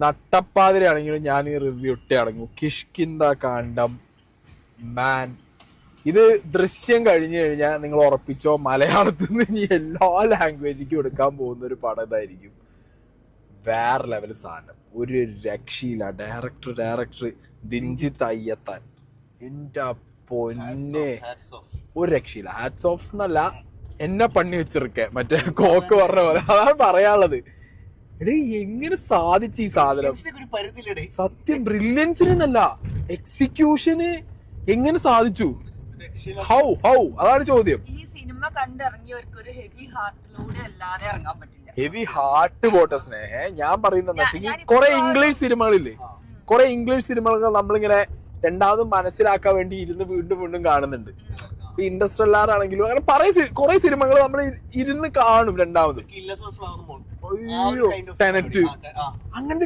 നട്ടപ്പാതിരാണെങ്കിലും ഞാൻ ഈ റിവ്യൂ ഇട്ടേ അടങ്ങും. കിഷ്കിന്ദ കാണ്ഡം മാൻ. ഇത് ദൃശ്യം കഴിഞ്ഞു കഴിഞ്ഞാൽ നിങ്ങൾ ഉറപ്പിച്ചോ, മലയാളത്തിൽ നിന്ന് ഇനി എല്ലാ ലാംഗ്വേജിക്കും എടുക്കാൻ പോകുന്ന ഒരു പടം ഇതായിരിക്കും. വേറെ ലെവൽ സാധനം, ഒരു രക്ഷയില്ല. ഡയറക്ടർ ദിൻജിത്ത് അയ്യത്താൻ, എന്റെ പൊന്നെ ഒരു രക്ഷയില്ല. ഹാറ്റ്സ് ഓഫ് എന്നല്ല, എന്നെ പണി വെച്ചിരിക്കെ മറ്റേ കോക്ക് പറഞ്ഞ പോലെ. അതാണ് പറയാനുള്ളത്. എടേ എങ്ങനെ സാധിച്ചു ഈ സാധനം? സത്യം ബ്രില്യൻസിനല്ല, എക്സിക്യൂഷന് എങ്ങനെ സാധിച്ചു? ഹൗ അതാണ് ചോദ്യം. ഈ സിനിമ കണ്ടിറങ്ങിയവർക്ക് ഒരു ഹെവി ഹാർട്ടിലൂടെ അല്ലാതെ ഇറങ്ങാൻ പറ്റില്ല. ഹെവി ഹാർട്ട് പോട്ടെ സ്നേഹ. ഞാൻ പറയുന്നത് കുറെ ഇംഗ്ലീഷ് സിനിമകളില്ലേ, കുറെ ഇംഗ്ലീഷ് സിനിമകൾ നമ്മളിങ്ങനെ രണ്ടാമതും മനസ്സിലാക്കാൻ വേണ്ടി ഇരുന്ന് വീണ്ടും കാണുന്നുണ്ട്. ഇപ്പൊ ഇൻഡസ്ട്രിയൽ ആണെങ്കിലും അങ്ങനെ കുറെ സിനിമകൾ നമ്മൾ ഇരുന്ന് കാണും രണ്ടാമത്. അയ്യോ ടെനറ്റ് അങ്ങനത്തെ